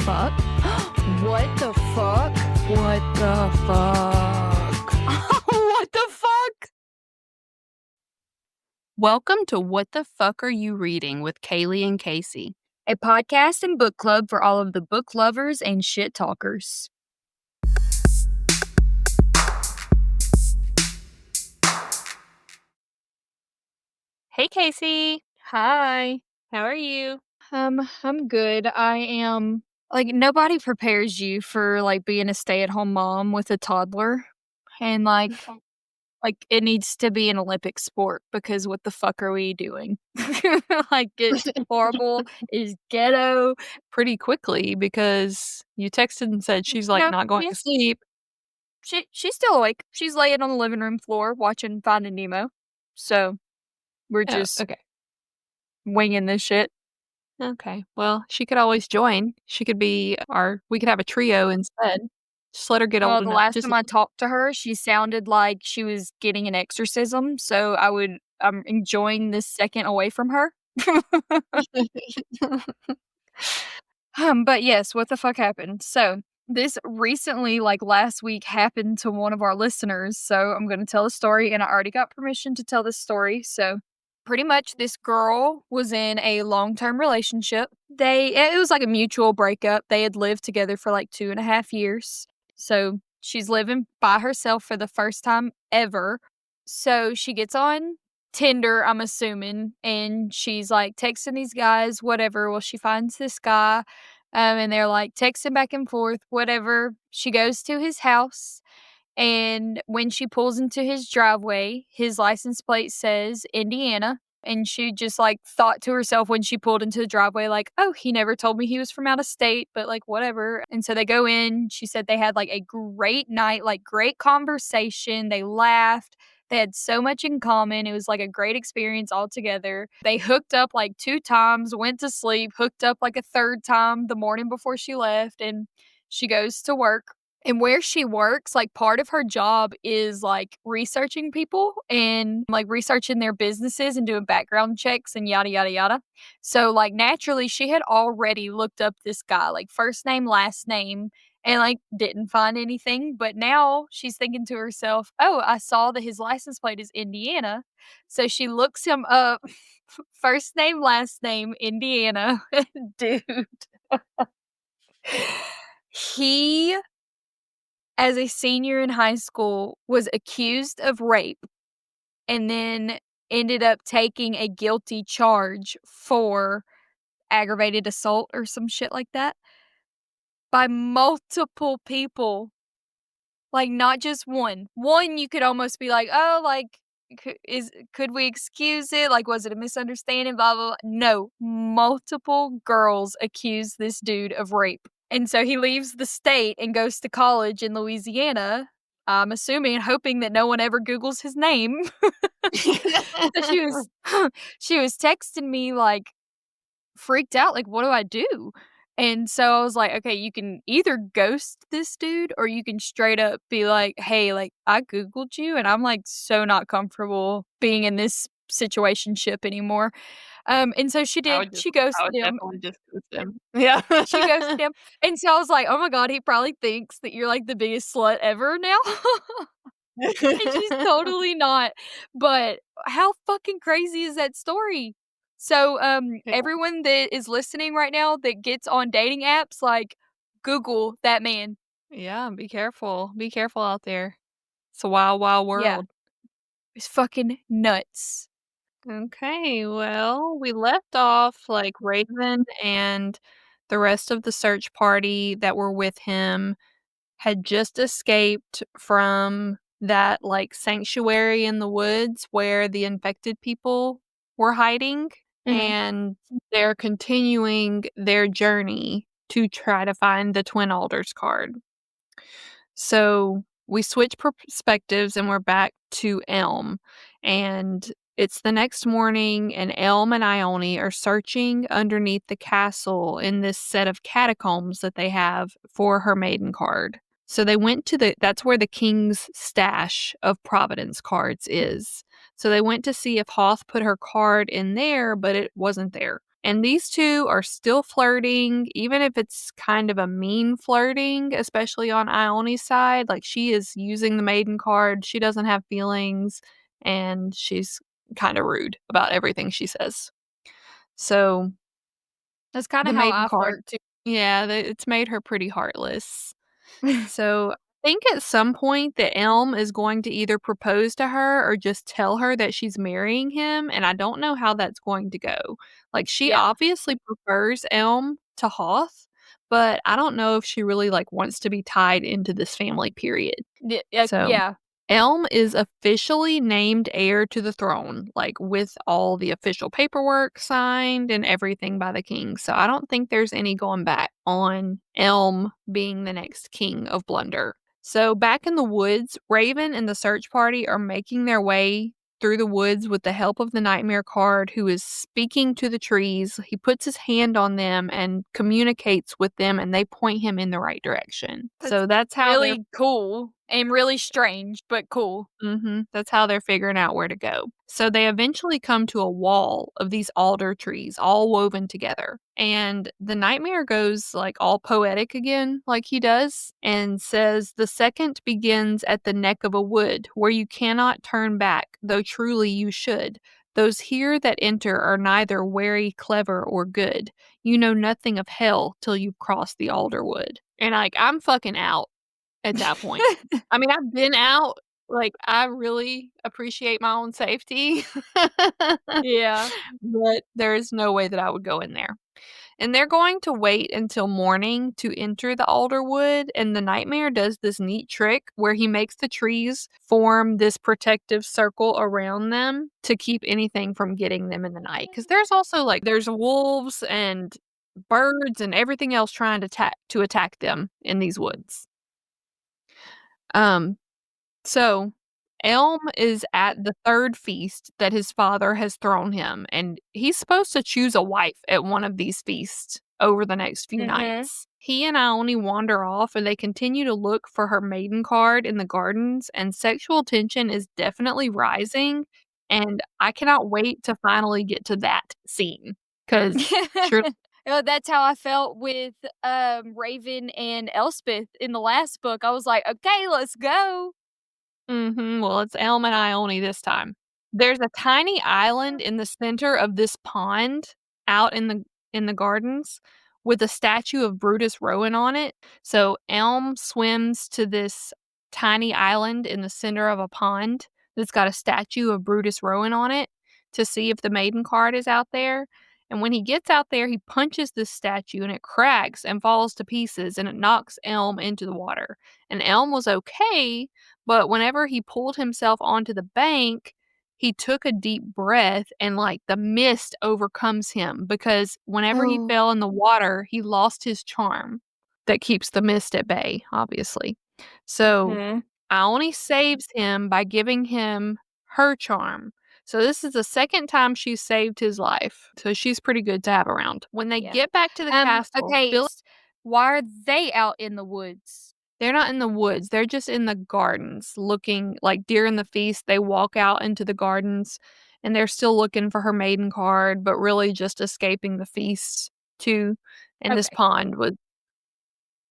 fuck? What the fuck? What the fuck? What the fuck? Welcome to What the Fuck Are You Reading with Kali and Kaci, a podcast and book club for all of the book lovers and shit talkers. Hey, Kaci. Hi. How are you? I'm good. I am, nobody prepares you for, being a stay-at-home mom with a toddler. And, it needs to be an Olympic sport because what the fuck are we doing? It's horrible. It's ghetto. Pretty quickly because you texted and said she's, not going to sleep. She's still awake. She's laying on the living room floor watching Finding Nemo. So, we're just winging this shit. Okay. Well, she could always join. She could be we could have a trio instead. Just let her get old enough. The last time I talked to her, she sounded like she was getting an exorcism, so I'm enjoying this second away from her. But yes, what the fuck happened? So, this recently, last week, happened to one of our listeners, so I'm gonna tell a story, and I already got permission to tell this story, so pretty much this girl was in a long-term relationship. It was like a mutual breakup. They had lived together for 2.5 years. So she's living by herself for the first time ever. So she gets on Tinder, I'm assuming, and she's texting these guys, whatever. Well, she finds this guy, and they're texting back and forth, whatever. She goes to his house. And when she pulls into his driveway, his license plate says Indiana. And she just thought to herself when she pulled into the driveway, oh, he never told me he was from out of state, but whatever. And so they go in. She said they had a great night, great conversation. They laughed. They had so much in common. It was a great experience altogether. They hooked up 2 times, went to sleep, hooked up a third time the morning before she left. And she goes to work. And where she works, part of her job is, researching people and, researching their businesses and doing background checks and yada, yada, yada. So, naturally, she had already looked up this guy, first name, last name, and, didn't find anything. But now she's thinking to herself, oh, I saw that his license plate is Indiana. So she looks him up, first name, last name, Indiana. Dude. He, as a senior in high school, was accused of rape and then ended up taking a guilty charge for aggravated assault or some shit like that by multiple people. Not just one. One, you could almost be could we excuse it? Was it a misunderstanding? Blah, blah, blah. No, multiple girls accused this dude of rape. And so he leaves the state and goes to college in Louisiana, I'm assuming, hoping that no one ever Googles his name. So she was texting me, freaked out, what do I do? And so I was like, okay, you can either ghost this dude or you can straight up be like, hey, I Googled you and I'm so not comfortable being in this situationship anymore. And so she did. She ghosted him. Definitely just ghost him. Yeah. She ghosted him. And so I was like, oh my God, he probably thinks that you're the biggest slut ever now. And she's totally not. But how fucking crazy is that story? So, everyone that is listening right now that gets on dating apps, Google that man. Yeah, be careful. Be careful out there. It's a wild, wild world. Yeah. It's fucking nuts. Okay, well, we left off Raven and the rest of the search party that were with him had just escaped from that sanctuary in the woods where the infected people were hiding. Mm-hmm. And they're continuing their journey to try to find the Twin Alders card. So we switch perspectives and we're back to Elm. And it's the next morning, and Elm and Ione are searching underneath the castle in this set of catacombs that they have for her maiden card. So they went to that's where the king's stash of Providence cards is. So they went to see if Hoth put her card in there, but it wasn't there. And these two are still flirting, even if it's kind of a mean flirting, especially on Ione's side. Like, she is using the maiden card. She doesn't have feelings, and she's kind of rude about everything she says. So, That's kinda the how maiden I card, flirt too. yeah, it's made her pretty heartless. So, I think at some point that Elm is going to either propose to her or just tell her that she's marrying him, and I don't know how that's going to go. Like, she Yeah. obviously prefers Elm to Hoth, but I don't know if she really, like, wants to be tied into this family, period. So Yeah. Elm is officially named heir to the throne, like, with all the official paperwork signed and everything by the king, so I don't think there's any going back on Elm being the next king of Blunder. So back in the woods, Raven and the search party are making their way through the woods with the help of the nightmare card, who is speaking to the trees. He puts his hand on them and communicates with them, and they point him in the right direction. That's So that's how they're really cool and really strange, but cool. That's how they're figuring out where to go. So they eventually come to a wall of these alder trees all woven together. And the nightmare goes like all poetic again, like he does, and says, "The second begins at the neck of a wood, where you cannot turn back, though truly you should. Those here that enter are neither wary, clever, or good. You know nothing of hell till you've crossed the Alderwood." And like, I'm fucking out at that point. I mean, I've been out, like, I really appreciate my own safety, Yeah. but there is no way that I would go in there. And they're going to wait until morning to enter the Alderwood, and the nightmare does this neat trick where he makes the trees form this protective circle around them to keep anything from getting them in the night. Because there's also, like, there's wolves and birds and everything else trying to attack them in these woods. Um, so Elm is at the third feast that his father has thrown him, and he's supposed to choose a wife at one of these feasts over the next few Mhm. nights. He and Ione wander off, and they continue to look for her maiden card in the gardens, and sexual tension is definitely rising, and I cannot wait to finally get to that scene, because sure. Oh, that's how I felt with, Raven and Elspeth in the last book. I was like, "Okay, let's go." Well, it's Elm and Ione this time. There's a tiny island in the center of this pond out in the gardens with a statue of Brutus Rowan on it. So Elm swims to this tiny island in the center of a pond that's got a statue of Brutus Rowan on it to see if the maiden card is out there. And when he gets out there, he punches this statue and it cracks and falls to pieces and it knocks Elm into the water. And Elm was okay, but whenever he pulled himself onto the bank, he took a deep breath and, like, the mist overcomes him because whenever he Oh. fell in the water, he lost his charm that keeps the mist at bay, obviously. So, Mhm. Ione saves him by giving him her charm. So this is the second time she's saved his life, so she's pretty good to have around. When they Yeah. get back to the castle, Okay, Philip. why are they out in the woods? They're not in the woods, they're just in the gardens looking like, during the feast, they walk out into the gardens, and they're still looking for her maiden card, but really just escaping the feast too, and this Okay. pond was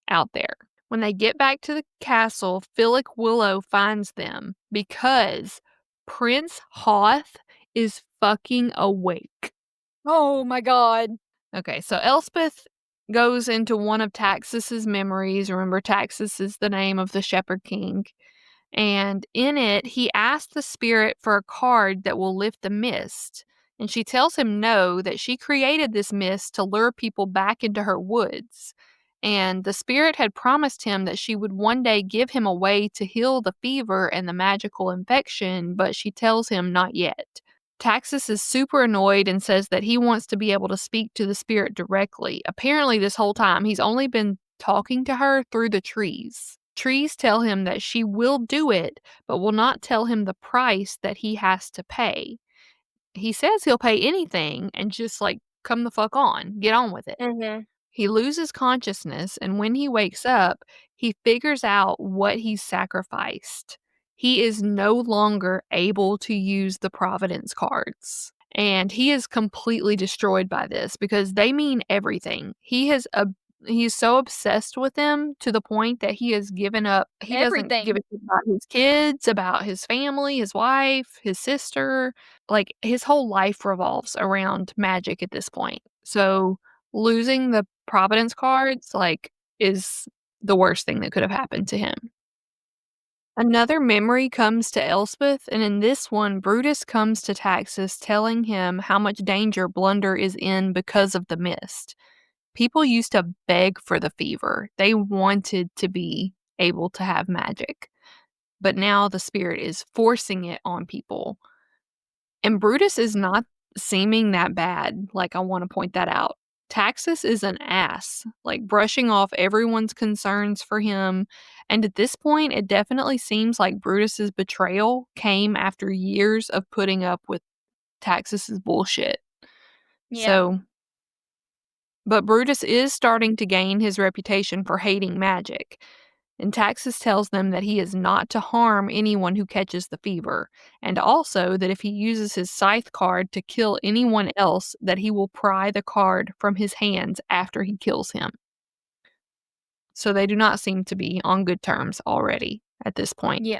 out there. When they get back to the castle, Philip Willow finds them because Prince Hoth is fucking awake. Oh my god. Okay, so Elspeth goes into one of Taxus's memories. Remember, Taxus is the name of the Shepherd King. And in it, he asks the spirit for a card that will lift the mist. And she tells him no, that she created this mist to lure people back into her woods. And the spirit had promised him that she would one day give him a way to heal the fever and the magical infection, but she tells him not yet. Taxus is super annoyed and says that he wants to be able to speak to the spirit directly. Apparently, this whole time, he's only been talking to her through the trees. Trees tell him that she will do it, but will not tell him the price that he has to pay. He says he'll pay anything and just, like, come the fuck on, get on with it. Mhm. He loses consciousness, and when he wakes up, he figures out what he's sacrificed. He is no longer able to use the Providence cards. And he is completely destroyed by this because they mean everything. He's so obsessed with them to the point that he has given up. He doesn't give a Everything. shit about his kids, about his family, his wife, his sister. Like, his whole life revolves around magic at this point. So losing the Providence cards, like, is the worst thing that could have happened to him. Another memory comes to Elspeth, and in this one, Brutus comes to Taxus telling him how much danger Blunder is in because of the mist. People used to beg for the fever. They wanted to be able to have magic. But now the spirit is forcing it on people. And Brutus is not seeming that bad. Like, I want to point that out. Taxus is an ass, like brushing off everyone's concerns for him. And at this point, it definitely seems like Brutus's betrayal came after years of putting up with Taxus's bullshit. Yeah. So, but Brutus is starting to gain his reputation for hating magic. And Taxus tells them that he is not to harm anyone who catches the fever, and also that if he uses his scythe card to kill anyone else, that he will pry the card from his hands after he kills him. So they do not seem to be on good terms already at this point. Yeah.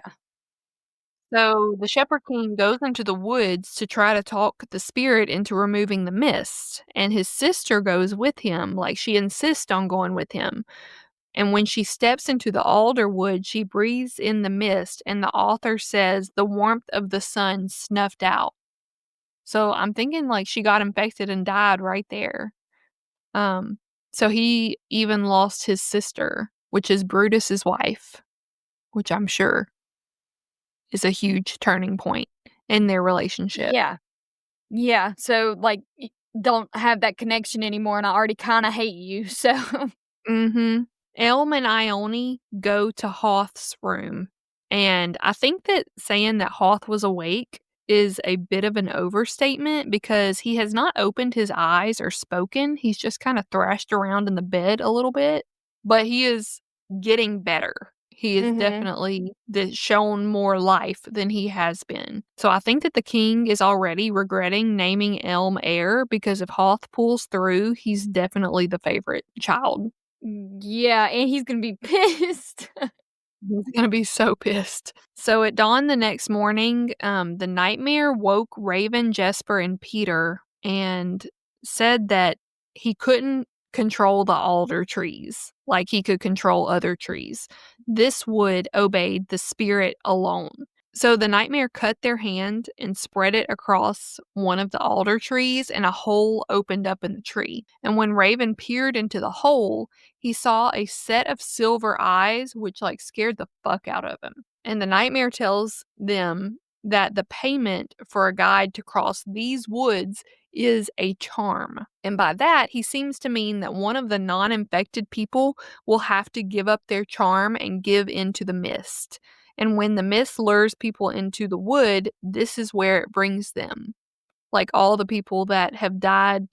So the Shepherd King goes into the woods to try to talk the spirit into removing the mist, and his sister goes with him, like she insists on going with him. And when she steps into the Alderwood, she breathes in the mist, and the author says the warmth of the sun snuffed out. So I'm thinking like she got infected and died right there. Um, so he even lost his sister, which is Brutus's wife, which I'm sure is a huge turning point in their relationship. Yeah. Yeah. So, like, don't have that connection anymore, and I already kind of hate you. So, Mhm. Elm and Ione go to Hoth's room, and I think that saying that Hoth was awake is a bit of an overstatement because he has not opened his eyes or spoken. He's just kinda thrashed around in the bed a little bit, but he is getting better. He is hmm definitely shown more life than he has been. So I think that the king is already regretting naming Elm heir because if Hoth pulls through, he's definitely the favorite child. yeah, and he's gonna be pissed. He's gonna be so pissed. So at dawn the next morning, the nightmare woke Raven, Jesper, and Peter and said that he couldn't control the alder trees like he could control other trees. This wood obeyed the spirit alone. So the nightmare cut their hand and spread it across one of the alder trees, and a hole opened up in the tree. And when Raven peered into the hole, he saw a set of silver eyes, which like scared the fuck out of him. And the nightmare tells them that the payment for a guide to cross these woods is a charm. And by that, he seems to mean that one of the non infected people will have to give up their charm and give into the mist. And when the mist lures people into the wood, this is where it brings them. Like all the people that have died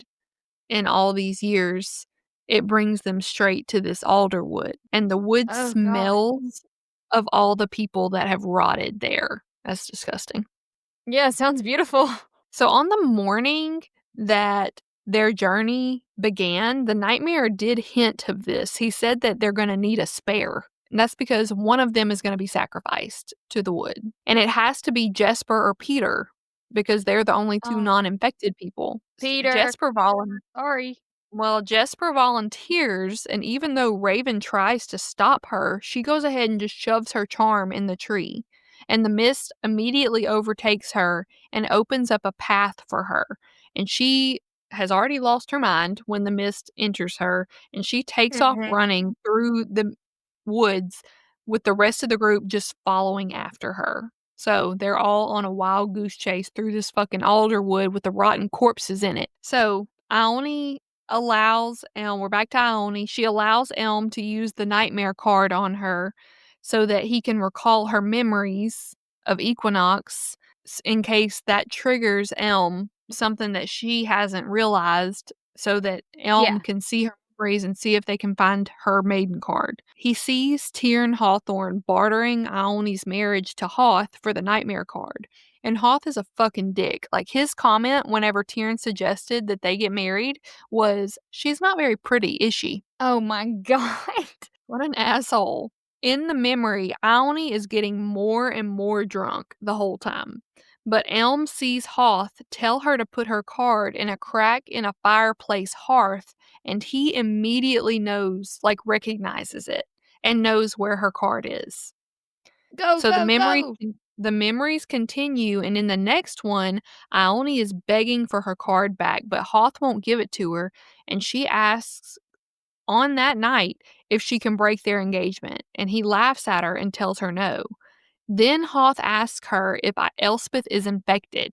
in all these years, it brings them straight to this alderwood. And the wood Oh god. smells of all the people that have rotted there. That's disgusting. Yeah, sounds beautiful. So on the morning that their journey began, the nightmare did hint of this. He said that they're going to need a spare. And that's because one of them is going to be sacrificed to the wood. And it has to be Jesper or Peter because they're the only two Oh, non-infected people. Peter. Jesper volunteers. Sorry. Well, Jesper volunteers, and even though Raven tries to stop her, she goes ahead and just shoves her charm in the tree. And the mist immediately overtakes her and opens up a path for her. And she has already lost her mind when the mist enters her, and she takes off hmm running through the woods with the rest of the group just following after her. So they're all on a wild goose chase through this fucking alderwood with the rotten corpses in it. So Ione allows Elm, we're back to Ione, she allows Elm to use the nightmare card on her so that he can recall her memories of Equinox in case that triggers Elm, something that she hasn't realized, so that Elm Yeah. can see her memories and see if they can find her maiden card. He sees Tyr and Hawthorne bartering Ione's marriage to Hoth for the nightmare card. And Hoth is a fucking dick. Like, his comment whenever Tyrion suggested that they get married was, "She's not very pretty, is she?" Oh my god. What an asshole. In the memory, Ione is getting more and more drunk the whole time. But Elm sees Hoth tell her to put her card in a crack in a fireplace hearth, and he immediately knows, like recognizes it, and knows where her card is. Go, So go, go! the memories continue, and in the next one, Ione is begging for her card back, but Hoth won't give it to her, and she asks on that night if she can break their engagement, and he laughs at her and tells her no. Then Hoth asks her if Elspeth is infected.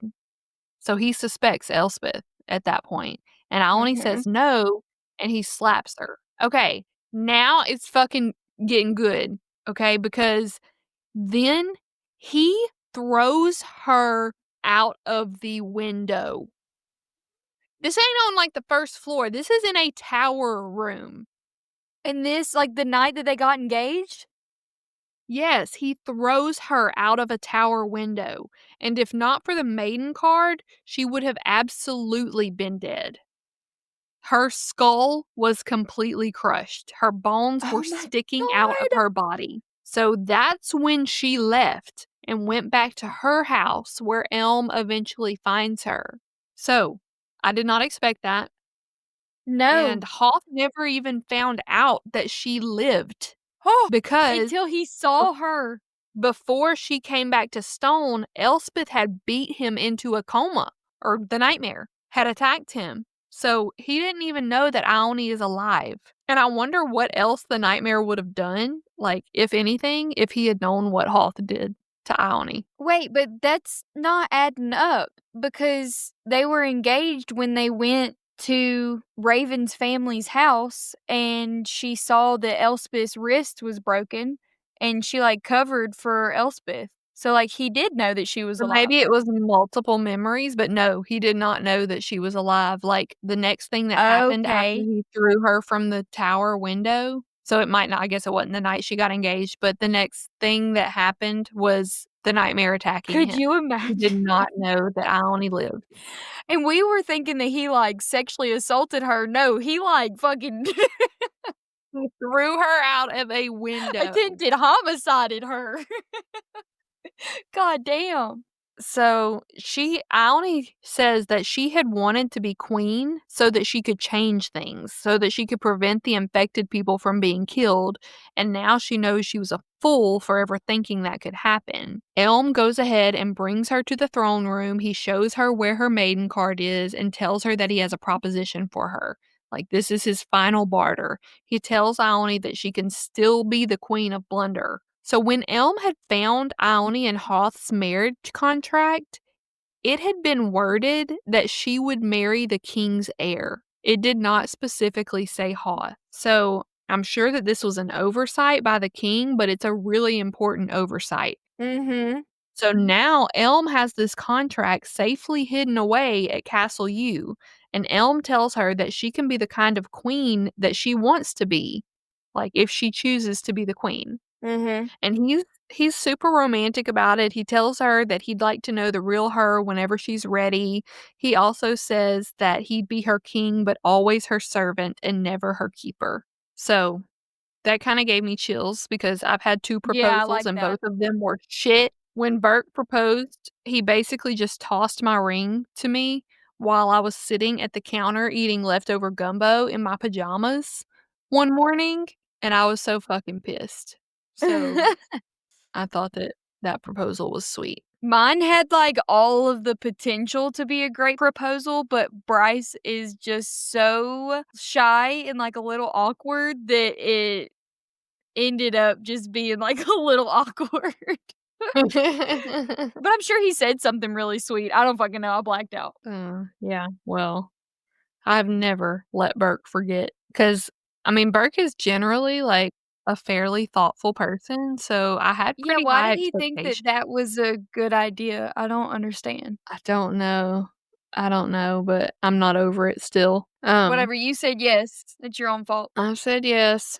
So he suspects Elspeth at that point, and Ione Mhm. says no, and he slaps her. Okay, now it's fucking getting good, okay? Because then he throws her out of the window. This ain't on, like, the first floor. This is in a tower room. And this, like, the night that they got engaged? Yes, he throws her out of a tower window, and if not for the maiden card, she would have absolutely been dead. Her skull was completely crushed. Her bones were Oh my sticking out of god! her body. So that's when she left and went back to her house where Elm eventually finds her. So, I did not expect that, No. and Hoth never even found out that she lived Oh, because until he saw her. before she came back to Stone, Elspeth had beat him into a coma, or the nightmare had attacked him. So he didn't even know that Ione is alive. And I wonder what else the nightmare would have done, like, if anything, if he had known what Hoth did to Ione. Wait, but that's not adding up because they were engaged when they went to Raven's family's house and she saw that Elspeth's wrist was broken and she like covered for Elspeth. So like he did know that she was Or alive. maybe it was multiple memories, but no, he did not know that she was alive. Like, the next thing that happened after Okay. he threw her from the tower window, so it might not, I guess it wasn't the night she got engaged, but the next thing that happened was the nightmare attacking Could him. you He did imagine? not know that Ione lived. And we were thinking that he like sexually assaulted her. No, he like fucking He threw her out of a window. attempted homicided her. God damn. So Ione says that she had wanted to be queen so that she could change things, so that she could prevent the infected people from being killed, and now she knows she was a fool for ever thinking that could happen. Elm goes ahead and brings her to the throne room. He shows her where her maiden card is and tells her that he has a proposition for her. Like, this is his final barter. He tells Ione that she can still be the queen of Blunder. So when Elm had found Ione and Hoth's marriage contract, it had been worded that she would marry the king's heir. It did not specifically say Hoth. So I'm sure that this was an oversight by the king, but it's a really important oversight. Mhm. So now Elm has this contract safely hidden away at Castle U, and Elm tells her that she can be the kind of queen that she wants to be, like if she chooses to be the queen. Mhm. And he's super romantic about it. He tells her that he'd like to know the real her whenever she's ready. He also says that he'd be her king, but always her servant and never her keeper. So that kind of gave me chills because I've had two Yeah, I proposals like and that. both of them were shit. When Burke proposed, he basically just tossed my ring to me while I was sitting at the counter eating leftover gumbo in my pajamas one morning, and I was so fucking pissed. So I thought that that proposal was sweet. Mine had, like, all of the potential to be a great proposal, but Bryce is just so shy and, like, a little awkward that it ended up just being, like, a little awkward. But I'm sure he said something really sweet. I don't fucking know, I blacked out. Yeah, well, I've never let Burke forget because, I mean, Burke is generally, like, a fairly thoughtful person, so I had Yeah, pretty why high did he think that expectations. that was a good idea? I don't understand. I don't know. I don't know, but I'm not over it still. Whatever, you said yes. It's your own fault. I said yes.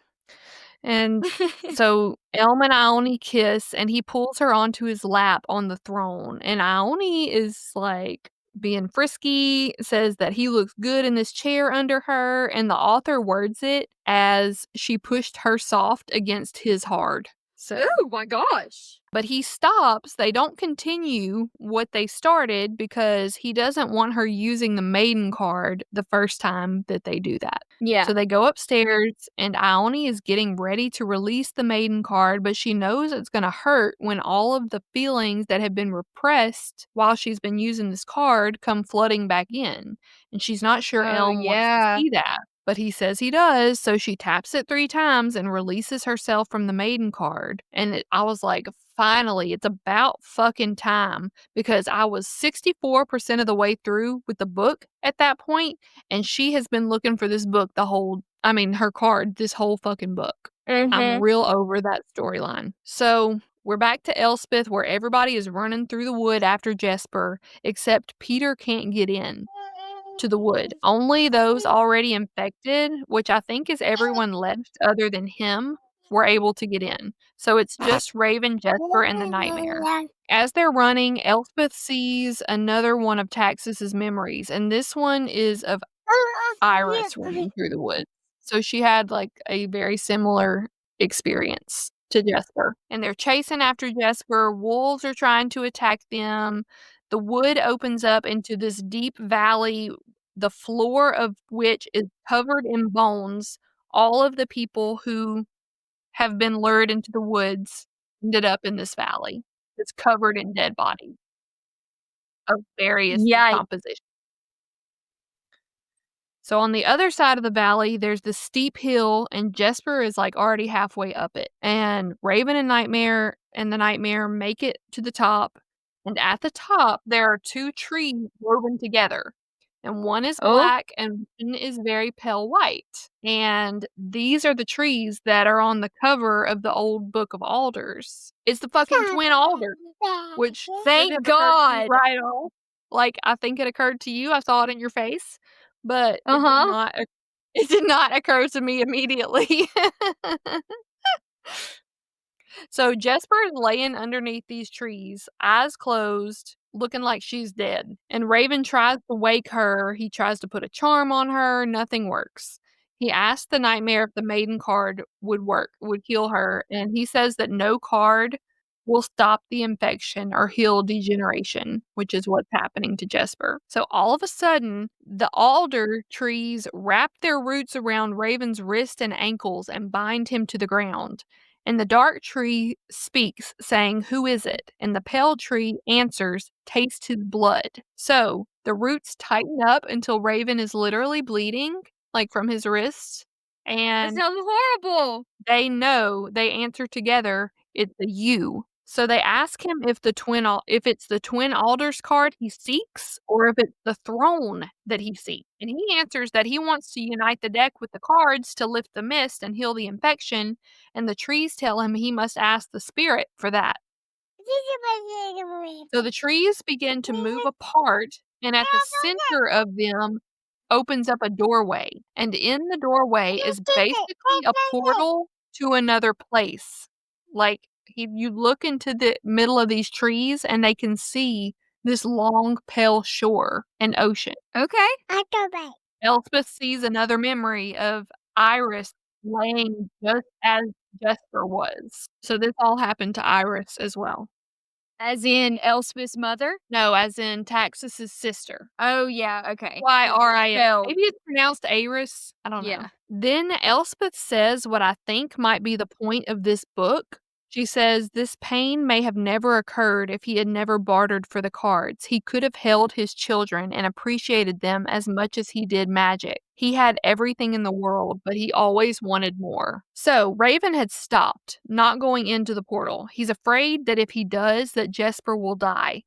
And so Elm and Ione kiss, and he pulls her onto his lap on the throne, and Ione is, like, being frisky, says that he looks good in this chair under her, and the author words it as she pushed her soft against his hard. So Oh my gosh. but he stops. They don't continue what they started because he doesn't want her using the maiden card the first time that they do that. Yeah. So they go upstairs, and Ione is getting ready to release the maiden card, but she knows it's going to hurt when all of the feelings that have been repressed while she's been using this card come flooding back in. And she's not sure Oh, Elm wants to yeah. see that. But he says he does, so she taps it 3 times and releases herself from the maiden card. And I was like, finally, it's about fucking time, because I was 64% of the way through with the book at that point, and she has been looking for this book her card, this whole fucking book. I'm Mhm. real over that storyline. So we're back to Elspeth, where everybody is running through the wood after Jesper, except Peter can't get in to the wood. Only those already infected, which I think is everyone left other than him, were able to get in. So it's just Raven, Jesper, and the Nightmare. As they're running, Elspeth sees another one of Taxus's memories, and this one is of Iris running through the woods. So she had, like, a very similar experience to Jesper. And they're chasing after Jesper. Wolves are trying to attack them. The wood opens up into this deep valley, the floor of which is covered in bones. All of the people who have been lured into the woods ended up in this valley. It's covered in dead bodies of various Yikes. decomposition. So on the other side of the valley, there's this steep hill, and Jesper is, like, already halfway up it. And Raven and the Nightmare make it to the top, and at the top, there are 2 trees woven together. And one is Oh, black and one is very pale white. And these are the trees that are on the cover of the old Book of Alders. It's the fucking twin alders, which should thank have occurred to you God. right off. Like, I think it occurred to you, I saw it in your face. But Uh-huh. it did not occur to me immediately. So Jesper is laying underneath these trees, eyes closed, looking like she's dead. And Raven tries to wake her. He tries to put a charm on her. Nothing works. He asks the Nightmare if the maiden card would heal her. And he says that no card will stop the infection or heal degeneration, which is what's happening to Jesper. So all of a sudden, the alder trees wrap their roots around Raven's wrist and ankles and bind him to the ground. And the dark tree speaks, saying, "Who is it?" And the pale tree answers, "Taste his blood." So the roots tighten up until Raven is literally bleeding, like from his wrists. That And sounds horrible. they answer together, it's a "you." So they ask him if it's the twin alders card he seeks, or if it's the throne that he seeks. And he answers that he wants to unite the deck with the cards to lift the mist and heal the infection, and the trees tell him he must ask the spirit for that. So the trees begin to move apart, and at the center of them opens up a doorway. And in the doorway is basically a portal to another place. Like, you look into the middle of these trees, and they can see this long, pale shore and ocean. Okay. Elspeth sees another memory of Iris laying just as Jesper was. So this all happened to Iris as well. As in Elspeth's mother? No, as in Taxus's sister. Oh, yeah, okay. Y-R-I-S. Spelled. Maybe it's pronounced Aris. I don't know. Yeah. Then Elspeth says what I think might be the point of this book. She says, "This pain may have never occurred if he had never bartered for the cards. He could have held his children and appreciated them as much as he did magic. He had everything in the world, but he always wanted more." So Raven had stopped, not going into the portal. He's afraid that if he does, that Jesper will die.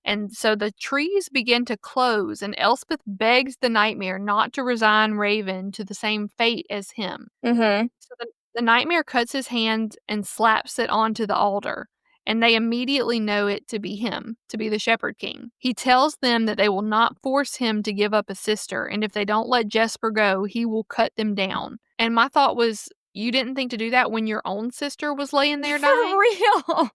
And so the trees begin to close, and Elspeth begs the Nightmare not to resign Raven to the same fate as him. Mhm. So the Nightmare cuts his hand and slaps it onto the altar, and they immediately know it to be him, to be the Shepherd King. He tells them that they will not force him to give up a sister, and if they don't let Jesper go, he will cut them down. And my thought was, You didn't think to do that when your own sister was laying there For dying? real.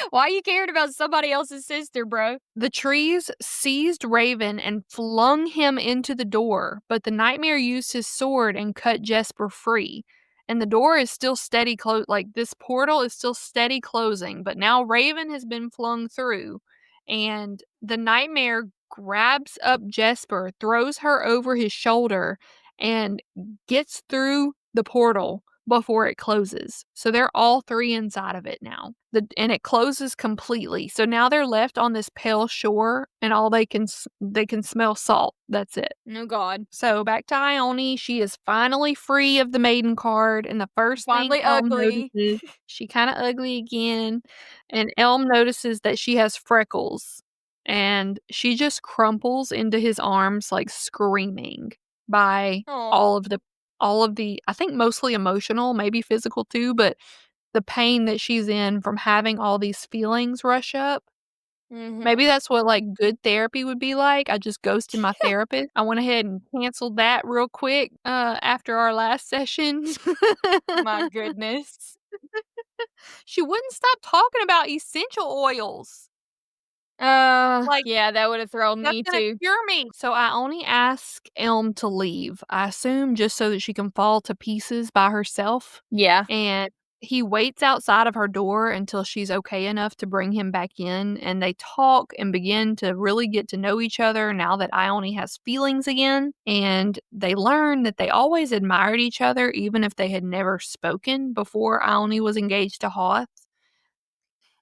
Why you caring about somebody else's sister, bro? The trees seized Raven and flung him into the door, but the nightmare used his sword and cut Jesper free. And the door is still steady like this portal is still steady closing, but now Raven has been flung through. And the nightmare grabs up Jesper, throws her over his shoulder, and gets through the portal before it closes. So they're all three inside of it now. And it closes completely. So now they're left on this pale shore and all they can smell salt. That's it. Oh god. So back to Ione, she is finally free of the maiden card, and the first thing Finally Elm ugly. notices, she kind of ugly again, and Elm notices that she has freckles, and she just crumples into his arms like screaming by Oh. all of the I think mostly emotional, maybe physical too, but the pain that she's in from having all these feelings rush up. Mhm. Maybe that's what, like, good therapy would be like. I just ghosted my therapist. I went ahead and canceled that real quick, after our last session. My goodness. She wouldn't stop talking about essential oils. Like, Yeah, that would have thrown that's me gonna too. cure me. So I only ask Elm to leave, I assume just so that she can fall to pieces by herself, Yeah. and he waits outside of her door until she's okay enough to bring him back in, and they talk and begin to really get to know each other now that Ione has feelings again, and they learn that they always admired each other even if they had never spoken before Ione was engaged to Hoth.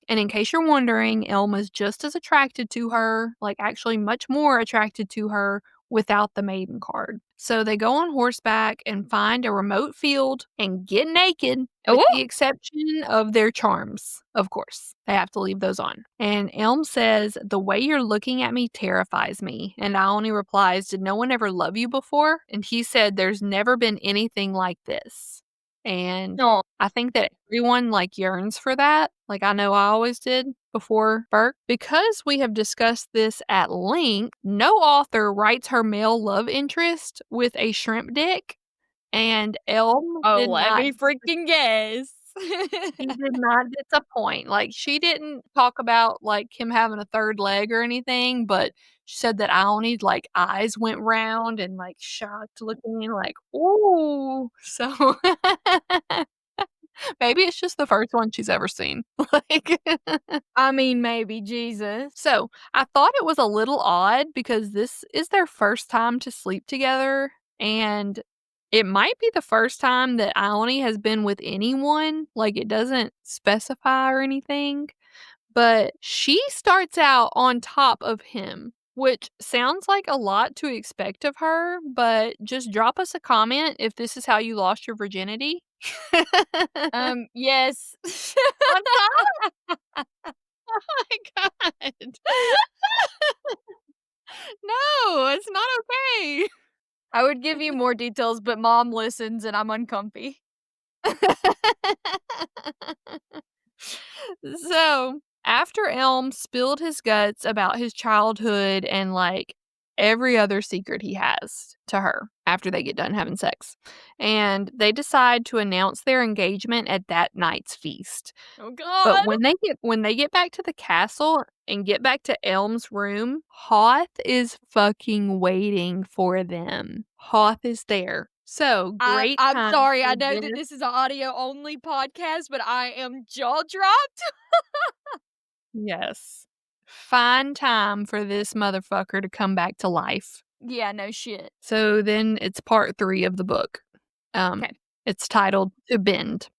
And in case you're wondering, Elma's just as attracted to her, like actually much more attracted to her without the maiden card. So they go on horseback and find a remote field and get naked, with Oh. the exception of their charms, of course. They have to leave those on. And Elm says, "The way you're looking at me terrifies me." And Ione replies, "Did no one ever love you before?" And he said, "There's never been anything like this." And No. I think that everyone, like, yearns for that, like, I know I always did before Burke. Because we have discussed this at length, no author writes her male love interest with a shrimp dick, and Elm Oh, did let not me freaking guess. he did not disappoint. Like, she didn't talk about, like, him having a third leg or anything, but she said that Ioni's, like, eyes went round and, like, shocked looking like, "Ooh." So maybe it's just the first one she's ever seen. Like I mean, maybe, Jesus. so, I thought it was a little odd because this is their first time to sleep together, and it might be the first time that Ione has been with anyone, like, it doesn't specify or anything, but she starts out on top of him, which sounds like a lot to expect of her, but just drop us a comment if this is how you lost your virginity. Yes. On top? Oh my god. No, it's not okay. I would give you more details, but mom listens and I'm uncomfy. So, after Elm spilled his guts about his childhood and like every other secret he has to her after they get done having sex, and they decide to announce their engagement at that night's feast. Oh But god. when they get back to the castle and get back to Elm's room, Hoth is fucking waiting for them. Hoth is there. So, great I'm time sorry. for I know that dinner. this is an audio only podcast, but I am jaw dropped. Yes. Fine time for this motherfucker to come back to life. Yeah, no shit. So then it's part 3 of the book. Um, Okay. it's titled "To Bend."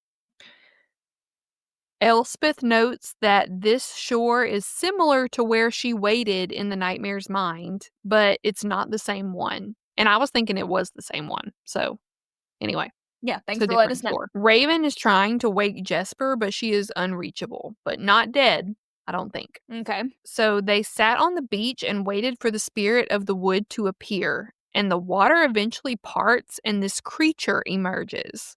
Elspeth notes that this shore is similar to where she waited in the nightmare's mind, but it's not the same one. And I was thinking it was the same one. So anyway, Yeah, it's thanks a for letting different us know. shore. Raven is trying to wake Jesper, but she is unreachable, but not dead, I don't think. Okay. So they sat on the beach and waited for the spirit of the wood to appear, and the water eventually parts and this creature emerges.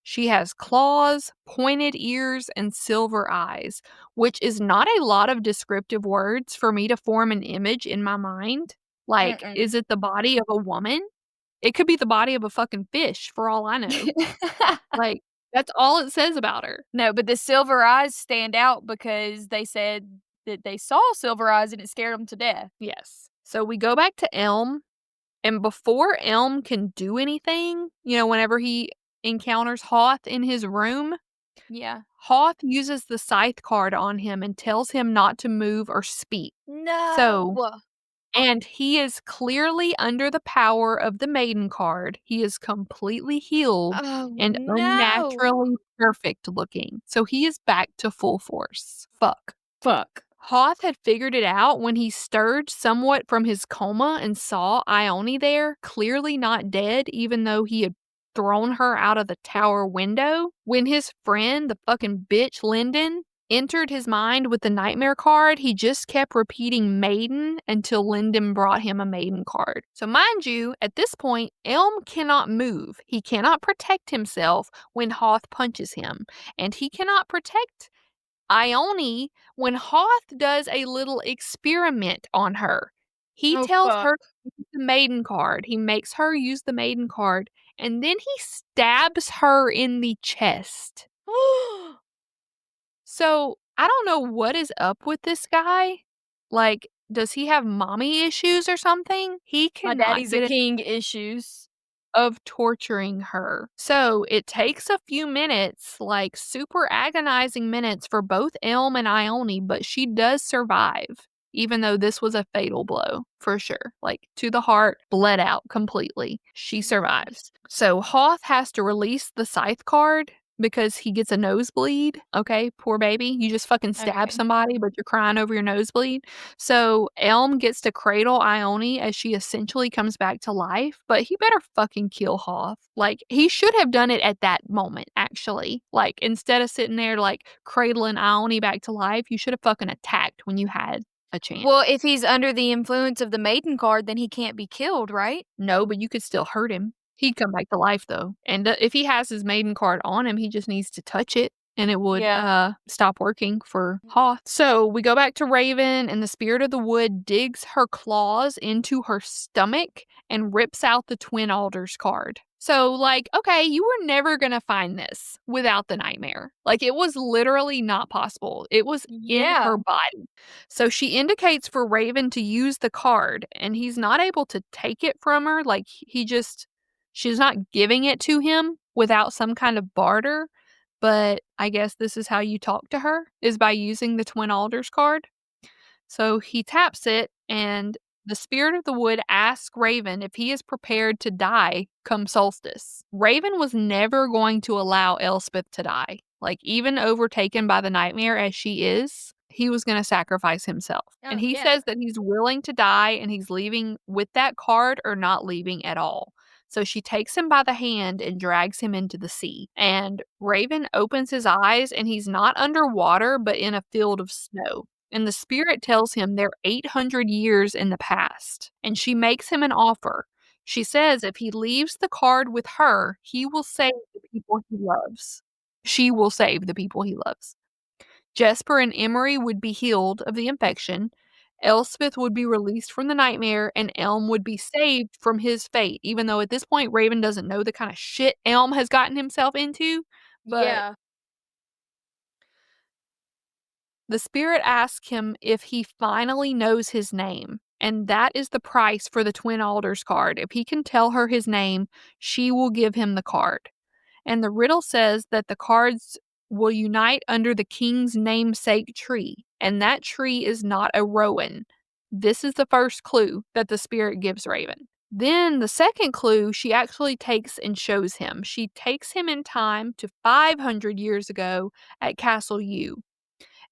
She has claws, pointed ears, and silver eyes, which is not a lot of descriptive words for me to form an image in my mind. Like, Mm-mm. is it the body of a woman? It could be the body of a fucking fish for all I know. Like, That's all it says about her. No, but the silver eyes stand out because they said that they saw silver eyes and it scared them to death. Yes. So we go back to Elm, and before Elm can do anything, whenever he encounters Hoth in his room, Yeah. Hoth uses the scythe card on him and tells him not to move or speak. So, No. and he is clearly under the power of the maiden card. He is completely healed Oh, and no. unnaturally perfect looking. So he is back to full force. Fuck. Fuck. Hoth had figured it out when he stirred somewhat from his coma and saw Ione there, clearly not dead, even though he had thrown her out of the tower window. When his friend, the fucking bitch Lyndon, entered his mind with the nightmare card, he just kept repeating maiden until Lyndon brought him a maiden card. So mind you, at this point, Elm cannot move. He cannot protect himself when Hoth punches him, and he cannot protect Ione when Hoth does a little experiment on her. He Oh, tells fuck. her to use the maiden card. He makes her use the maiden card, and then he stabs her in the chest. So, I don't know what is up with this guy. Like, does he have mommy issues or something? He My cannot daddy's a get king issues. of torturing her. So it takes a few minutes, like super agonizing minutes for both Elm and Ione, but she does survive, even though this was a fatal blow for sure. Like to the heart, bled out completely. She Jesus. survives. So Hoth has to release the scythe card because he gets a nosebleed. Okay, poor baby. You just fucking stab Okay. somebody, but you're crying over your nosebleed. So Elm gets to cradle Ione as she essentially comes back to life, but he better fucking kill Hoth. Like, he should have done it at that moment, actually. Like, instead of sitting there, like, cradling Ione back to life, you should have fucking attacked when you had a chance. Well, if he's under the influence of the maiden card, then he can't be killed, right? No, but you could still hurt him. He'd come back to life, though. And if he has his maiden card on him, he just needs to touch it and it would Yeah. stop working for Hoth. So we go back to Raven, and the spirit of the wood digs her claws into her stomach and rips out the Twin Alders card. So, like, okay, you were never going to find this without the nightmare. Like, it was literally not possible. It was in Yeah. her body. So she indicates for Raven to use the card, and he's not able to take it from her. Like, she's not giving it to him without some kind of barter. But I guess this is how you talk to her, is by using the Twin Alders card. So he taps it, and the spirit of the wood asks Raven if he is prepared to die come solstice. Raven was never going to allow Elspeth to die. Like, even overtaken by the nightmare as she is, he was going to sacrifice himself. And Oh, he yeah. says that he's willing to die and he's leaving with that card or not leaving at all. So she takes him by the hand and drags him into the sea. And Raven opens his eyes and he's not underwater, but in a field of snow. And the spirit tells him they're 800 years in the past. And she makes him an offer. She says if he leaves the card with her, he will save the people he loves. She will save the people he loves. Jesper and Emery would be healed of the infection. Elspeth would be released from the nightmare, and Elm would be saved from his fate, even though at this point Raven doesn't know the kind of shit Elm has gotten himself into. But Yeah. the spirit asks him if he finally knows his name, and that is the price for the Twin Alders card. If he can tell her his name, she will give him the card. And the riddle says that the cards will unite under the king's namesake tree, and that tree is not a rowan. This is the first clue that the spirit gives Raven. Then the second clue she actually takes and shows him. She takes him in time to 500 years ago at Castle U.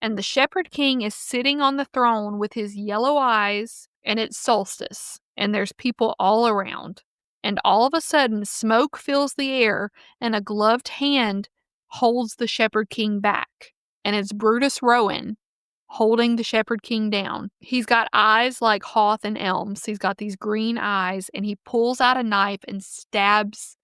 And the Shepherd King is sitting on the throne with his yellow eyes, and it's solstice, and there's people all around. And all of a sudden, smoke fills the air, and a gloved hand holds the Shepherd King back. And it's Brutus Rowan holding the Shepherd King down. He's got eyes like Hoth and Elms. He's got these green eyes, and he pulls out a knife and stabs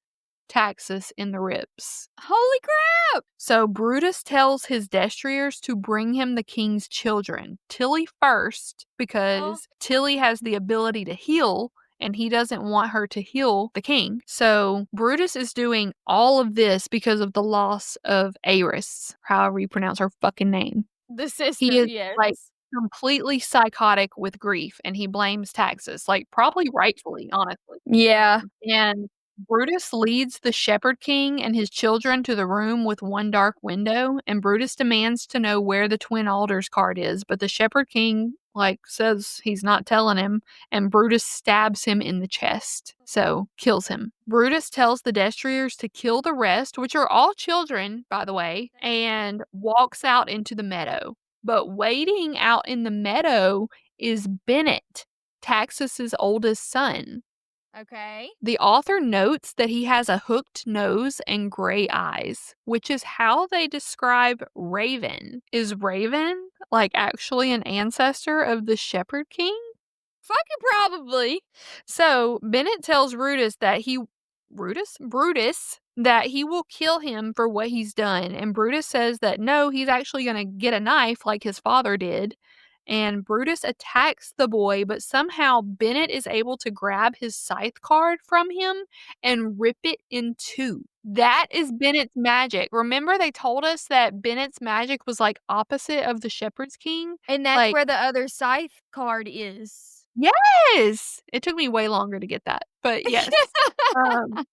Taxus in the ribs. Holy crap! So Brutus tells his destriers to bring him the king's children. Tilly first, because Tilly has the ability to heal, and he doesn't want her to heal the king. So Brutus is doing all of this because of the loss of Aris, however you pronounce her fucking name. The He sister, is, like, yes. completely psychotic with grief, and he blames taxes, like, probably rightfully, honestly. Yeah. And Brutus leads the Shepherd King and his children to the room with one dark window, and Brutus demands to know where the Twin Alders card is, but the Shepherd King, like, says he's not telling him, and Brutus stabs him in the chest, so kills him. Brutus tells the Destriers to kill the rest, which are all children, by the way, and walks out into the meadow. But waiting out in the meadow is Bennett, Taxus's oldest son. Okay. The author notes that he has a hooked nose and gray eyes, which is how they describe Raven. Is Raven, like, actually an ancestor of the Shepherd King? Fucking probably. So Bennett tells Brutus that he will kill him for what he's done, and Brutus says that no, he's actually going to get a knife like his father did. And Brutus attacks the boy, but somehow Bennett is able to grab his scythe card from him and rip it in two. That is Bennett's magic. Remember, they told us that Bennett's magic was like opposite of the Shepherd's King? And that's Like, where the other scythe card is. yes! It took me way longer to get that, but yes. Um,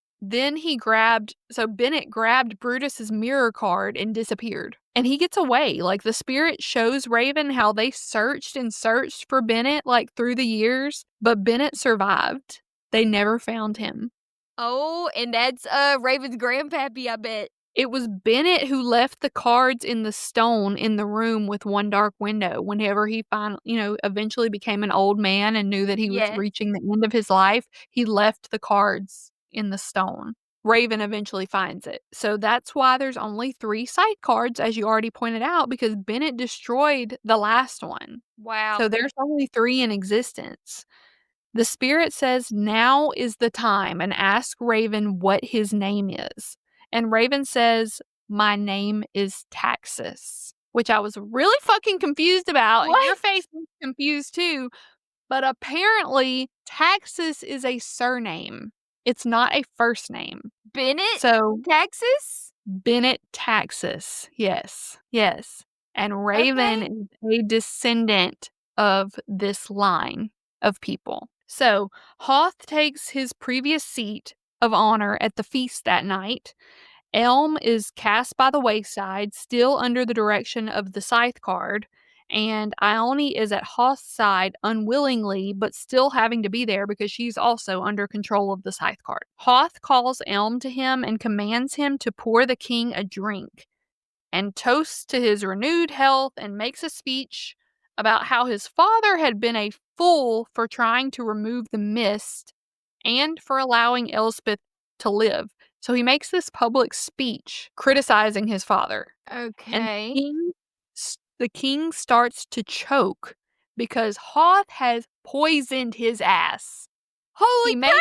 so Bennett grabbed Brutus's mirror card and disappeared. And he gets away. Like, the spirit shows Raven how they searched and searched for Bennett, like, through the years, but Bennett survived. They never found him. Oh, and that's Raven's grandpappy, I bet. It was Bennett who left the cards in the stone in the room with one dark window whenever he eventually became an old man and knew that he was Yes. reaching the end of his life. He left the cards in the stone. Raven eventually finds it. So that's why there's only 3 sight cards, as you already pointed out, because Bennett destroyed the last one. Wow. So there's only 3 in existence. The spirit says now is the time and ask Raven what his name is. And Raven says, "My name is Taxus," which I was really fucking confused about. What? And your face was confused too. But apparently, Taxus is a surname. It's not a first name. Bennett? So, Texas? Bennett Taxus. Yes. Yes. And Raven Okay. is a descendant of this line of people. So, Hoth takes his previous seat of honor at the feast that night. Elm is cast by the wayside, still under the direction of the scythe card, and Ione is at Hoth's side unwillingly, but still having to be there because she's also under control of the scythe card. Hoth calls Elm to him and commands him to pour the king a drink, and toasts to his renewed health and makes a speech about how his father had been a fool for trying to remove the mist and for allowing Elspeth to live. So he makes this public speech criticizing his father. And Okay. the king starts to choke because Hoth has poisoned his ass. Holy crap!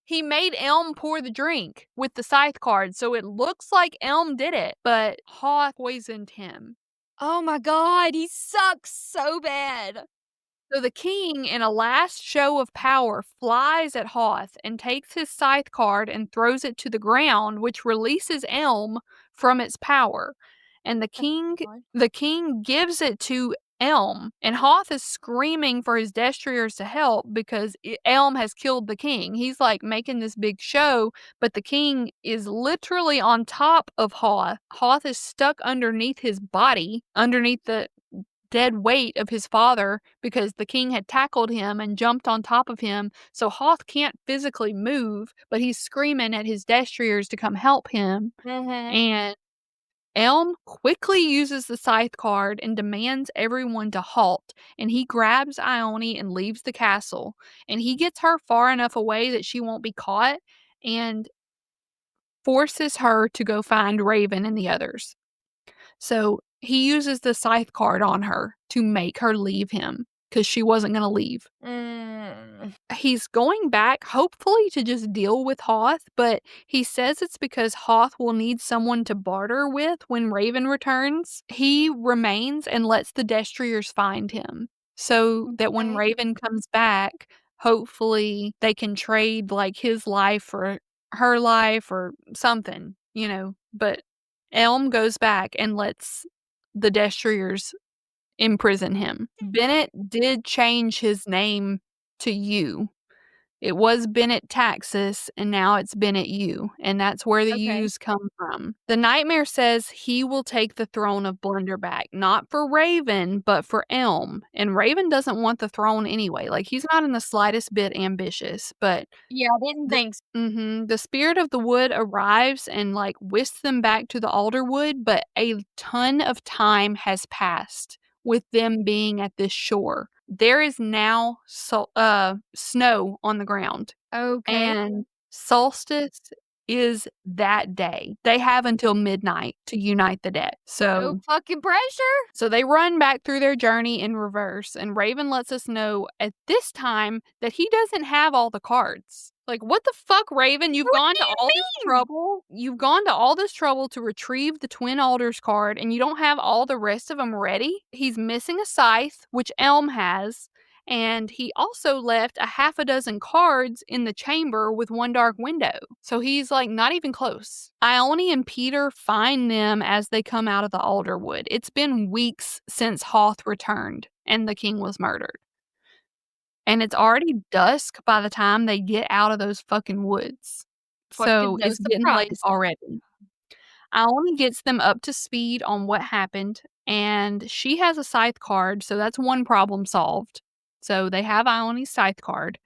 He made Elm pour the drink with the scythe card, so it looks like Elm did it, but Hoth poisoned him. Oh my god, he sucks so bad. So the king, in a last show of power, flies at Hoth and takes his scythe card and throws it to the ground, which releases Elm from its power. And the king gives it to Elm, and Hoth is screaming for his destriers to help because Elm has killed the king. He's like making this big show, but the king is literally on top of Hoth. Hoth is stuck underneath his body, underneath the dead weight of his father because the king had tackled him and jumped on top of him. So Hoth can't physically move, but he's screaming at his destriers to come help him. And Elm quickly uses the scythe card and demands everyone to halt, and he grabs Ione and leaves the castle, and he gets her far enough away that she won't be caught and forces her to go find Raven and the others. So he uses the scythe card on her to make her leave him because she wasn't going to leave. He's going back, hopefully, to just deal with Hoth, but he says it's because Hoth will need someone to barter with when Raven returns. He remains and lets the Destriers find him so that when Okay. Raven comes back, hopefully they can trade like his life for her life or something, but Elm goes back and lets the Destriers imprison him. Bennett did change his name to U. It was Bennett Taxis, and now it's Bennett U, and that's where the Okay. U's come from. The Nightmare says he will take the throne of Blunder back, not for Raven, but for Elm. And Raven doesn't want the throne anyway. Like, he's not in the slightest bit ambitious, but Yeah, I didn't the think so. the spirit of the wood arrives and, like, whisks them back to the Alderwood, but a ton of time has passed with them being at this shore. There is now snow on the ground, Okay. and solstice is that day. They have until midnight to unite the dead. No So fucking pressure. so they run back through their journey in reverse, and Raven lets us know at this time that he doesn't have all the cards. Like, what the fuck, Raven? You've What gone do to all this you mean? trouble. You've gone to all this trouble to retrieve the Twin Alders card, and you don't have all the rest of them ready? He's missing a scythe, which Elm has, and he also left a half a dozen cards in the chamber with one dark window. So he's like not even close. Ione and Peter find them as they come out of the Alderwood. It's been weeks since Hoth returned and the king was murdered. And it's already dusk by the time they get out of those fucking woods. Fucking So no it's getting late surprise. already. Ione gets them up to speed on what happened, and she has a scythe card, so that's one problem solved. So they have Ione's scythe card.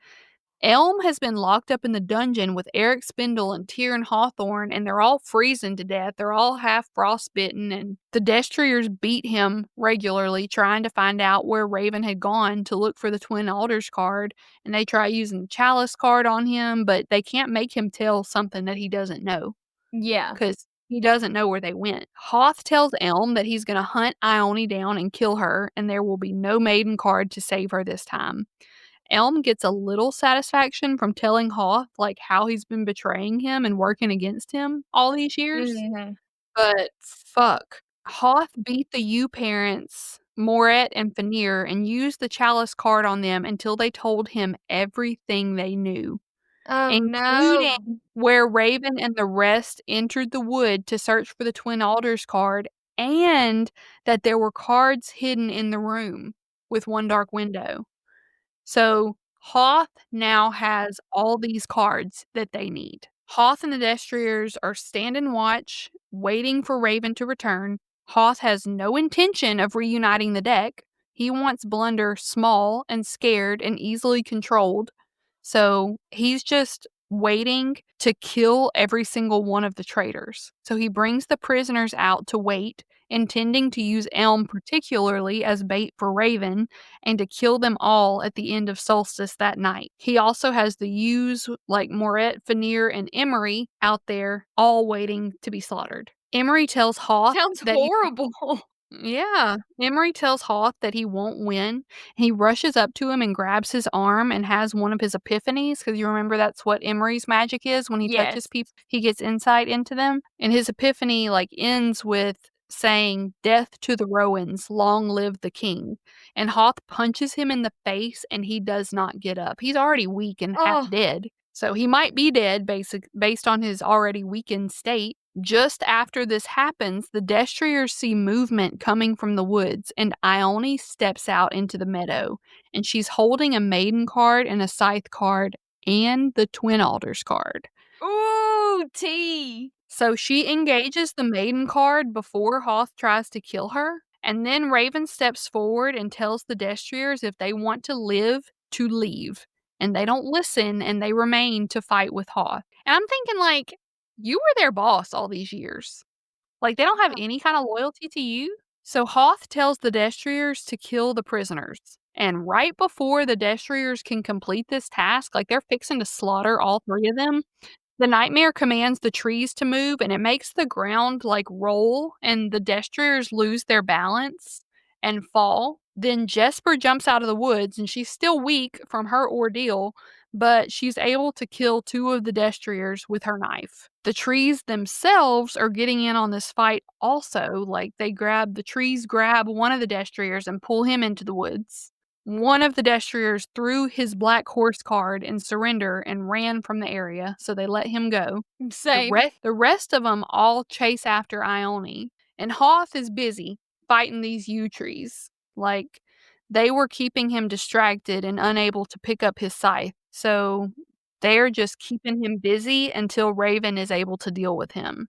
Elm has been locked up in the dungeon with Eric Spindle and Tyrion Hawthorne, and they're all freezing to death. They're all half frostbitten, and the Destriers beat him regularly, trying to find out where Raven had gone to look for the Twin Alders card. And they try using the Chalice card on him, but they can't make him tell something that he doesn't know Yeah. because he doesn't know where they went. Hoth tells Elm that he's going to hunt Ione down and kill her, and there will be no maiden card to save her this time. Elm gets a little satisfaction from telling Hoth, like, how he's been betraying him and working against him all these years. Mhm. But fuck. Hoth beat the U parents, Moret and Fenrir, and used the Chalice card on them until they told him everything they knew, Oh, no. including where Raven and the rest entered the wood to search for the Twin Alders card, and that there were cards hidden in the room with one dark window. So Hoth now has all these cards that they need. Hoth and the Destriers are standing watch, waiting for Raven to return. Hoth has no intention of reuniting the deck. He wants Blunder small and scared and easily controlled. So he's just waiting to kill every single one of the traitors. So he brings the prisoners out to wait, intending to use Elm particularly as bait for Raven and to kill them all at the end of Solstice that night. He also has the U's like Moret, Fenrir, and Emery out there all waiting to be slaughtered. Emery tells Hoth Sounds that he horrible. yeah. Emery tells Hoth that he won't win. He rushes up to him and grabs his arm and has one of his epiphanies, because you remember that's what Emery's magic is. When he touches Yes. people, he gets insight into them. And his epiphany like ends with saying, "Death to the Rowans, long live the king." And Hoth punches him in the face and he does not get up. He's already weak and half Oh, dead. So he might be dead based on his already weakened state. Just after this happens, the Destriers see movement coming from the woods, and Ione steps out into the meadow, and she's holding a maiden card and a scythe card and the Twin Alders card. ooh, tea. So she engages the maiden card before Hoth tries to kill her, and then Raven steps forward and tells the Destriers if they want to live, to leave. And they don't listen, and they remain to fight with Hoth. And I'm thinking, like, you were their boss all these years. Like, they don't have any kind of loyalty to you. So Hoth tells the Destriers to kill the prisoners. And right before the Destriers can complete this task, like they're fixing to slaughter all three of them, the Nightmare commands the trees to move, and it makes the ground, like, roll, and the Destriers lose their balance and fall. Then Jesper jumps out of the woods, and she's still weak from her ordeal, but she's able to kill two of the Destriers with her knife. The trees themselves are getting in on this fight also. Like, the trees grab one of the Destriers and pull him into the woods. One of the destriers threw his black horse card in surrender and ran from the area, so they let him go. Same. The rest of them all chase after Ione, and Hoth is busy fighting these yew trees. Like, they were keeping him distracted and unable to pick up his scythe, so they're just keeping him busy until Raven is able to deal with him.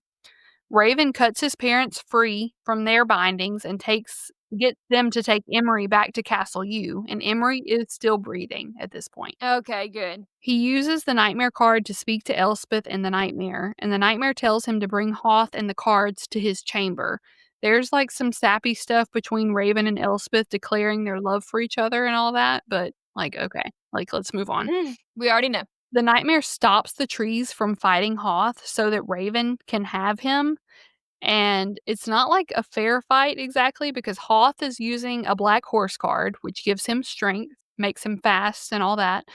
Raven cuts his parents free from their bindings and gets them to take Emery back to Castle U, and Emery is still breathing at this point. Okay, good. He uses the nightmare card to speak to Elspeth in the nightmare, and the nightmare tells him to bring Hoth and the cards to his chamber. There's like some sappy stuff between Raven and Elspeth declaring their love for each other and all that, but like, okay, like, let's move on. We already know. The nightmare stops the trees from fighting Hoth so that Raven can have him. And it's not like a fair fight exactly because Hoth is using a black horse card, which gives him strength, makes him fast, and all that.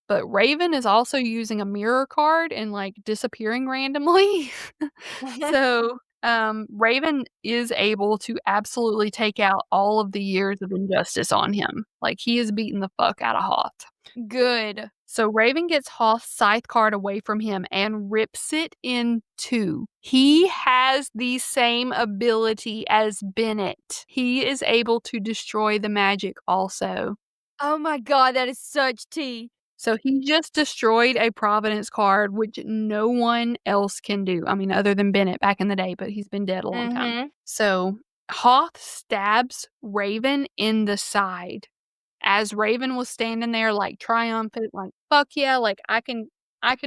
But Raven is also using a mirror card and like disappearing randomly. So Raven is able to absolutely take out all of the years of injustice on him. Like, he is beating the fuck out of Hoth. Good. So Raven gets Hoth's scythe card away from him and rips it in two. He has the same ability as Bennett. He is able to destroy the magic also. Oh my god, that is such tea. So he just destroyed a Providence card, which no one else can do. I mean, other than Bennett back in the day, but he's been dead a long time. So Hoth stabs Raven in the side. As Raven was standing there, like, triumphant, like, "Fuck yeah, like, I can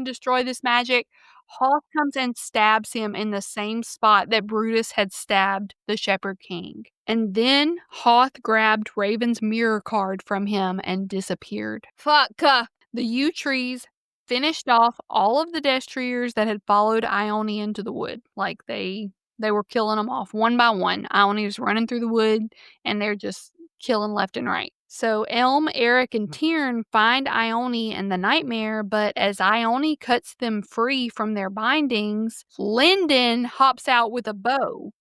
destroy this magic," Hoth comes and stabs him in the same spot that Brutus had stabbed the Shepherd King. And then Hoth grabbed Raven's mirror card from him and disappeared. Fuck. The yew trees finished off all of the destriers that had followed Ione into the wood. Like, they were killing them off one by one. Ione was running through the wood, and they're just killing left and right. So Elm, Eric, and Tyrn find Ione and the nightmare, but as Ione cuts them free from their bindings, Lyndon hops out with a bow,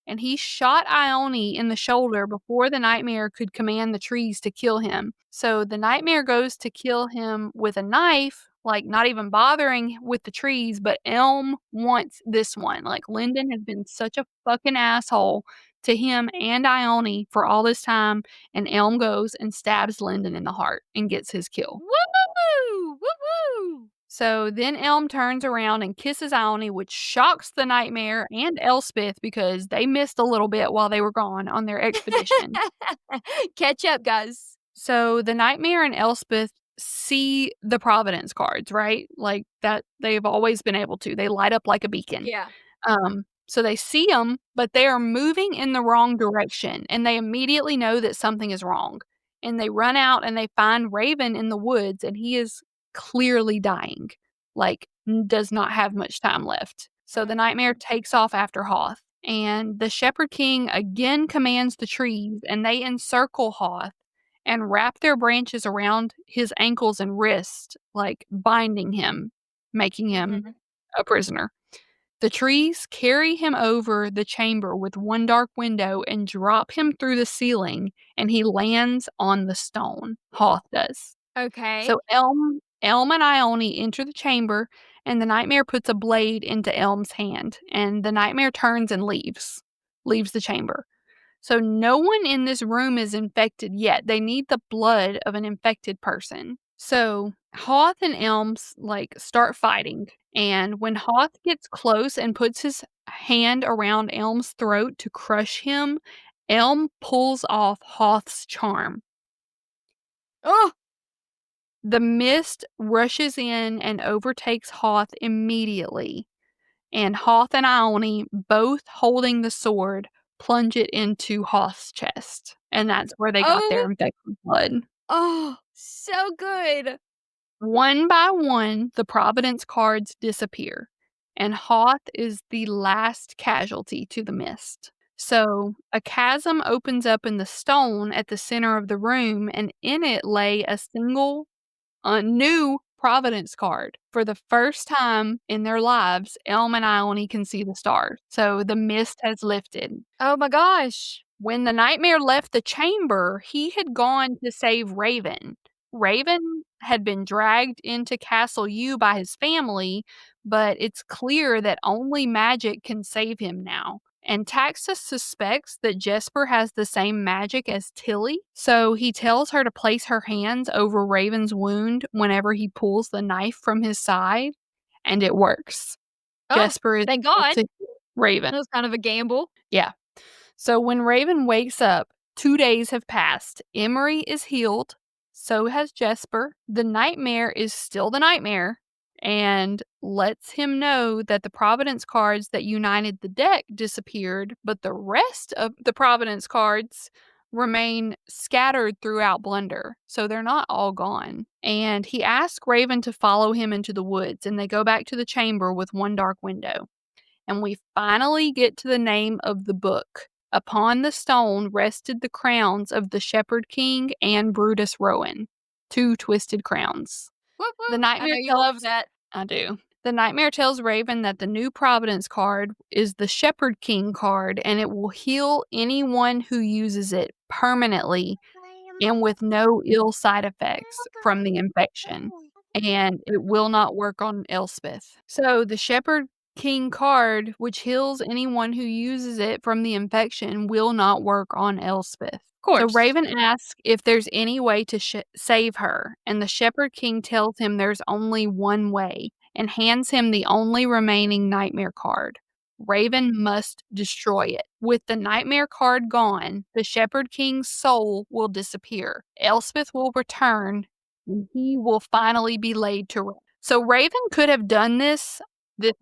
and he shot Ione in the shoulder before the nightmare could command the trees to kill him. So the nightmare goes to kill him with a knife, like, not even bothering with the trees, but Elm wants this one. Like, Lyndon has been such a fucking asshole to him and Ione for all this time, and Elm goes and stabs Lyndon in the heart and gets his kill. Woo! Woo-woo! So then Elm turns around and kisses Ione, which shocks the nightmare and Elspeth because they missed a little bit while they were gone on their expedition. Catch up, guys. So the nightmare and Elspeth see the Providence cards, right? Like, that they've always been able to. They light up like a beacon. Yeah. So they see them, but they are moving in the wrong direction, and they immediately know that something is wrong. And they run out and they find Raven in the woods, and he is clearly dying. Like, does not have much time left. So the nightmare takes off after Hoth, and the Shepherd King again commands the trees, and they encircle Hoth and wrap their branches around his ankles and wrists, like binding him, making him a prisoner. The trees carry him over the chamber with one dark window and drop him through the ceiling, and he lands on the stone. Hoth does. Okay. So Elm and Ione enter the chamber, and the nightmare puts a blade into Elm's hand, and the nightmare turns and leaves the chamber. So no one in this room is infected yet. They need the blood of an infected person. So Hoth and Elms, like, start fighting. And when Hoth gets close and puts his hand around Elm's throat to crush him, Elm pulls off Hoth's charm. Oh! The mist rushes in and overtakes Hoth immediately. And Hoth and Ione, both holding the sword, plunge it into Hoth's chest. And that's where they got their infected blood. Oh, so good. One by one, the Providence cards disappear, and Hoth is the last casualty to the mist. So a chasm opens up in the stone at the center of the room, and in it lay a single, new Providence card. For the first time in their lives, Elm and Ione can see the stars. So the mist has lifted. Oh my gosh. When the nightmare left the chamber, he had gone to save Raven. Raven had been dragged into Castle U by his family, but it's clear that only magic can save him now. And Taxus suspects that Jesper has the same magic as Tilly, so he tells her to place her hands over Raven's wound whenever he pulls the knife from his side, and it works. Oh, Jesper is thank able God. to heal Raven. That was kind of a gamble. Yeah. So when Raven wakes up, 2 days have passed. Emery is healed. So has Jesper. The nightmare is still the nightmare and lets him know that the Providence cards that united the deck disappeared, but the rest of the Providence cards remain scattered throughout Blunder. So they're not all gone. And he asks Raven to follow him into the woods, and they go back to the chamber with one dark window. And we finally get to the name of the book. Upon the stone rested the crowns of the Shepherd King and Brutus Rowan, 2 twisted crowns. Whoop, whoop. The I nightmare know you love that. I do. The nightmare tells Raven that the new Providence card is the Shepherd King card, and it will heal anyone who uses it permanently and with no ill side effects from the infection. And it will not work on Elspeth. So the Shepherd King card, which heals anyone who uses it from the infection, will not work on Elspeth. Of course. So Raven asks if there's any way to save her, and the Shepherd King tells him there's only one way and hands him the only remaining nightmare card. Raven must destroy it. With the nightmare card gone, the Shepherd King's soul will disappear. Elspeth will return, and he will finally be laid to rest. So Raven could have done this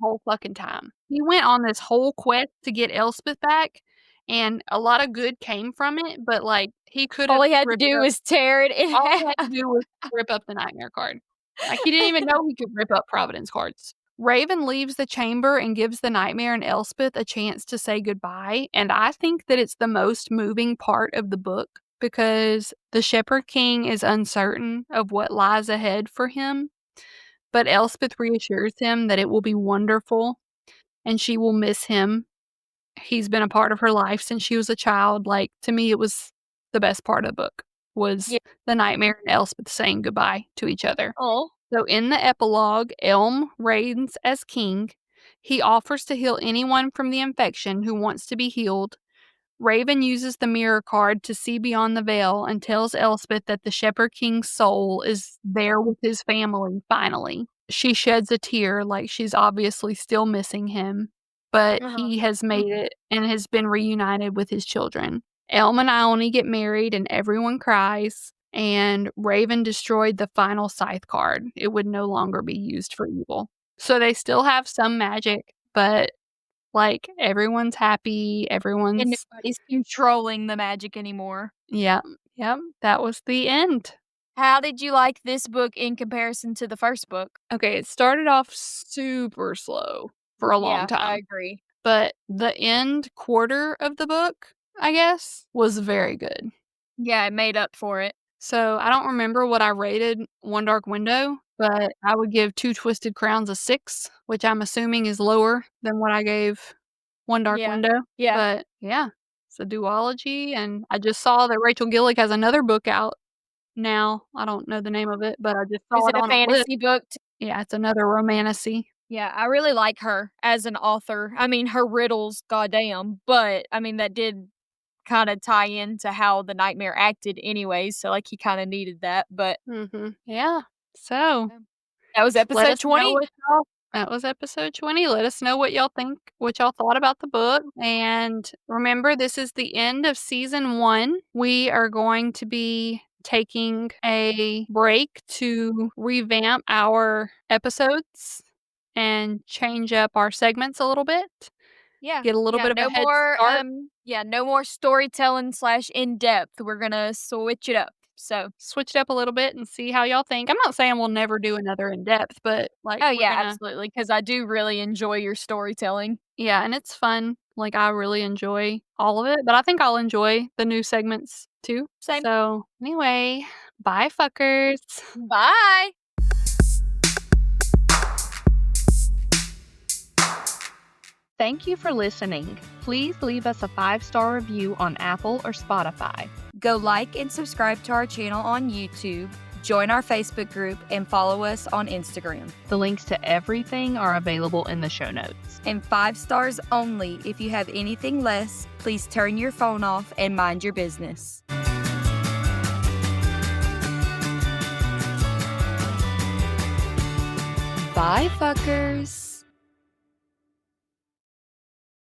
whole fucking time. He went on this whole quest to get Elspeth back, and a lot of good came from it, but, like, he could have All he had to do was tear it in all half. he had to do was rip up the nightmare card. Like, he didn't even know he could rip up Providence cards. Raven leaves the chamber and gives the nightmare and Elspeth a chance to say goodbye, and I think that it's the most moving part of the book because the Shepherd King is uncertain of what lies ahead for him, but Elspeth reassures him that it will be wonderful and she will miss him. He's been a part of her life since she was a child. Like, to me, it was the best part of the book was Yeah. the nightmare and Elspeth saying goodbye to each other. Oh. So in the epilogue, Elm reigns as king. He offers to heal anyone from the infection who wants to be healed. Raven uses the mirror card to see beyond the veil and tells Elspeth that the Shepherd King's soul is there with his family, finally. She sheds a tear, like she's obviously still missing him, but he has made it and has been reunited with his children. Elm and Ione get married and everyone cries, and Raven destroyed the final scythe card. It would no longer be used for evil. So they still have some magic, but, like, everyone's happy, And everyone's nobody's controlling the magic anymore. Yep, that was the end. How did you like this book in comparison to the first book? Okay, it started off super slow for a long Yeah, time. I agree. But the end quarter of the book, I guess, was very good. Yeah, it made up for it. So I don't remember what I rated One Dark Window, but I would give Two Twisted Crowns a 6, which I'm assuming is lower than what I gave One Dark Window. Yeah. But yeah, it's a duology, and I just saw that Rachel Gillick has another book out now. I don't know the name of it, but I just saw Is it it a on a list. fantasy book? Yeah, it's another romantasy. Yeah, I really like her as an author. I mean, her riddles, goddamn, but, I mean, that did kinda tie into how the nightmare acted anyways, so, like, he kinda needed that, but Yeah. So that was let episode us know 20. what y'all that was episode 20. Let us know what y'all think, what y'all thought about the book. And remember, this is the end of season 1. We are going to be taking a break to revamp our episodes and change up our segments a little bit. Yeah. Get a little bit of no a head more, start. no more storytelling / in-depth. We're gonna switch it up, so. Switch it up a little bit and see how y'all think. I'm not saying we'll never do another in-depth, but, like, Oh, we're yeah, gonna absolutely, because I do really enjoy your storytelling. Yeah, and it's fun. Like, I really enjoy all of it, but I think I'll enjoy the new segments too. Same. So, anyway, bye fuckers. Bye! Thank you for listening. Please leave us a 5-star review on Apple or Spotify. Go like and subscribe to our channel on YouTube, join our Facebook group, and follow us on Instagram. The links to everything are available in the show notes. And 5 stars only. If you have anything less, please turn your phone off and mind your business. Bye, fuckers.